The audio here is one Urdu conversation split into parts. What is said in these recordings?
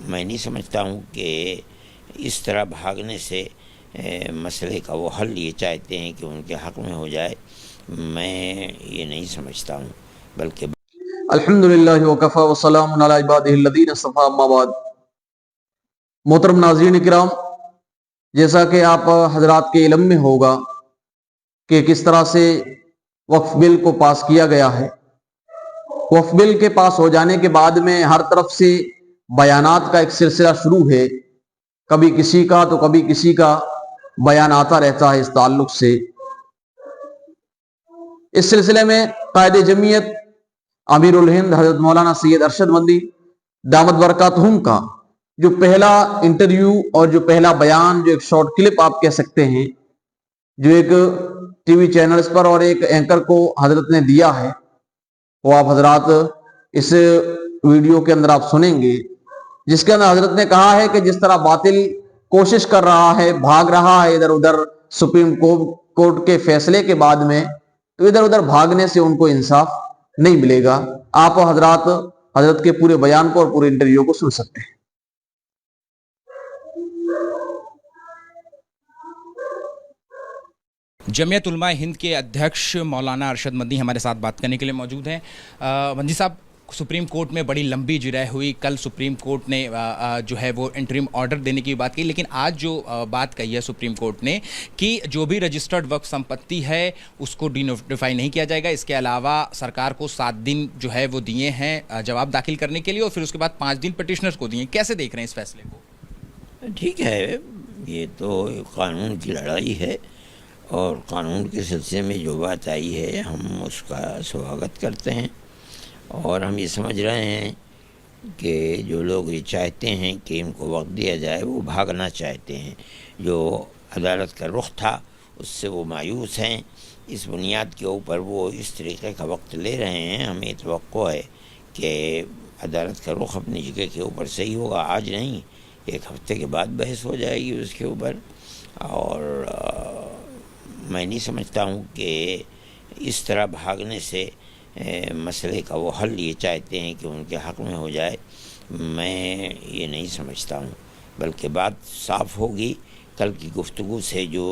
میں نہیں سمجھتا ہوں کہ اس طرح بھاگنے سے مسئلے کا وہ حل یہ چاہتے ہیں کہ ان کے حق میں ہو جائے. میں یہ نہیں سمجھتا ہوں، بلکہ الحمدللہ وکفی وسلام علی عبادہ الذین اصطفی، اما بعد. محترم ناظرین کرام، جیسا کہ آپ حضرات کے علم میں ہوگا کہ کس طرح سے وقف بل کو پاس کیا گیا ہے. وقف بل کے پاس ہو جانے کے بعد میں ہر طرف سے بیانات کا ایک سلسلہ شروع ہے. کبھی کسی کا تو کبھی کسی کا بیان آتا رہتا ہے اس تعلق سے. اس سلسلے میں قائد جمعیت امیر الہند حضرت مولانا سید ارشد مدنی دامت برکاتہم کا جو پہلا انٹرویو اور جو پہلا بیان، جو ایک شارٹ کلپ آپ کہہ سکتے ہیں، جو ایک ٹی وی چینلز پر اور ایک اینکر کو حضرت نے دیا ہے، وہ آپ حضرات اس ویڈیو کے اندر آپ سنیں گے، جس کے اندر حضرت نے کہا ہے کہ جس طرح باطل کوشش کر رہا ہے، بھاگ رہا ہے ادھر ادھر سپریم کورٹ کے فیصلے کے بعد میں، تو ادھر ادھر بھاگنے سے ان کو انصاف نہیں ملے گا. آپ حضرات حضرت کے پورے بیان کو اور پورے انٹرویو کو سن سکتے ہیں. جمعیت علماء ہند کے ادھیکش مولانا ارشد مدنی ہمارے ساتھ بات کرنے کے لیے موجود ہیں. مدنی صاحب، سپریم کورٹ میں بڑی لمبی جرح ہوئی. کل سپریم کورٹ نے جو ہے وہ انٹریم آرڈر دینے کی بات کی، لیکن آج جو بات کہی ہے سپریم کورٹ نے کہ جو بھی رجسٹرڈ وقف سمپتی ہے اس کو ڈی نوٹیفائی نہیں کیا جائے گا. اس کے علاوہ سرکار کو 7 دن جو ہے وہ دیے ہیں جواب داخل کرنے کے لیے، اور پھر اس کے بعد 5 دن پٹیشنرز کو دیے. کیسے دیکھ رہے ہیں اس فیصلے کو؟ ٹھیک ہے، یہ تو قانون کی لڑائی ہے، اور قانون کے سلسلے میں جو بات آئی ہے ہم اس کا سواگت کرتے ہیں. اور ہم یہ سمجھ رہے ہیں کہ جو لوگ یہ چاہتے ہیں کہ ان کو وقت دیا جائے، وہ بھاگنا چاہتے ہیں. جو عدالت کا رخ تھا اس سے وہ مایوس ہیں. اس بنیاد کے اوپر وہ اس طریقے کا وقت لے رہے ہیں. ہمیں توقع ہے کہ عدالت کا رخ اپنی جگہ کے اوپر صحیح ہوگا. آج نہیں، 1 ہفتے کے بعد بحث ہو جائے گی اس کے اوپر. اور میں نہیں سمجھتا ہوں کہ اس طرح بھاگنے سے مسئلے کا وہ حل یہ چاہتے ہیں کہ ان کے حق میں ہو جائے. میں یہ نہیں سمجھتا ہوں، بلکہ بات صاف ہوگی. کل کی گفتگو سے جو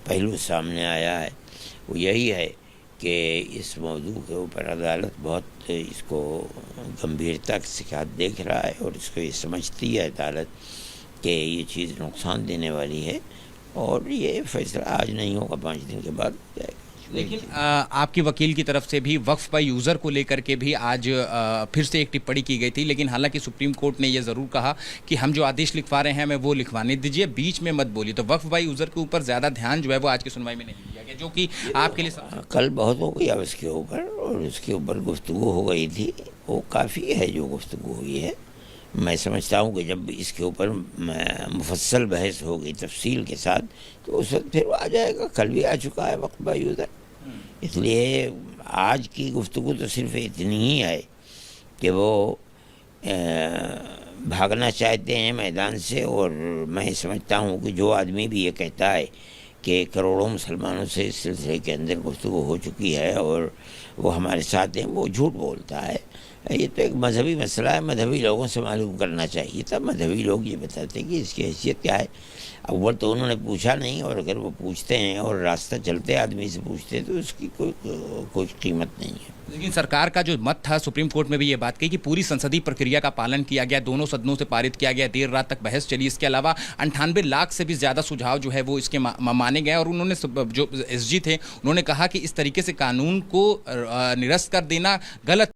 پہلو سامنے آیا ہے وہ یہی ہے کہ اس موضوع کے اوپر عدالت بہت اس کو گمبھیرتا کے ساتھ دیکھ رہا ہے، اور اس کو یہ سمجھتی ہے عدالت کہ یہ چیز نقصان دینے والی ہے، اور یہ فیصلہ آج نہیں ہوگا، 5 دن کے بعد ہو جائے گا. لیکن آپ کی وکیل کی طرف سے بھی وقف بائی یوزر کو لے کر کے بھی آج پھر سے ایک ٹپڑی کی گئی تھی، لیکن حالانکہ سپریم کورٹ نے یہ ضرور کہا کہ ہم جو آدیش لکھوا رہے ہیں ہمیں وہ لکھوانے دیجیے، بیچ میں مت بولیے. تو وقف بائی یوزر کے اوپر زیادہ دھیان جو ہے وہ آج کی سنوائی میں نہیں دیا گیا، جو کہ آپ کے لیے کل بہت ہو گیا اس کے اوپر، اور اس کے اوپر گفتگو ہو گئی تھی. وہ کافی ہے جو گفتگو ہوئی ہے. میں سمجھتا ہوں کہ جب اس کے اوپر مفصل بحث ہوگی تفصیل کے ساتھ، تو اس وقت پھر وہ آ جائے گا. کل بھی آ چکا ہے وقف بائی یوزر. اس لیے آج کی گفتگو تو صرف اتنی ہی ہے کہ وہ بھاگنا چاہتے ہیں میدان سے. اور میں سمجھتا ہوں کہ جو آدمی بھی یہ کہتا ہے کہ کروڑوں مسلمانوں سے اس سلسلے کے اندر گفتگو ہو چکی ہے اور وہ ہمارے ساتھ ہیں، وہ جھوٹ بولتا ہے. یہ تو ایک مذہبی مسئلہ ہے، مذہبی لوگوں سے معلوم کرنا چاہیے تھا. مذہبی لوگ یہ بتاتے ہیں کہ اس کی حیثیت کیا ہے. اول تو انہوں نے پوچھا نہیں، اور اگر وہ پوچھتے ہیں اور راستہ چلتے آدمی سے پوچھتے ہیں تو اس کی کوئی قیمت نہیں ہے. لیکن سرکار کا جو مت تھا سپریم کورٹ میں بھی یہ بات کہی کہ پوری سنسدی پرکریا کا پالن کیا گیا، دونوں سدنوں سے پارت کیا گیا، دیر رات تک بحث چلی. اس کے علاوہ 98 لاکھ سے بھی زیادہ سجھاؤ جو ہے وہ اس کے مانے گئے، اور انہوں نے جو ایس جی تھے انہوں نے کہا کہ اس طریقے سے قانون کو نرست کر دینا غلط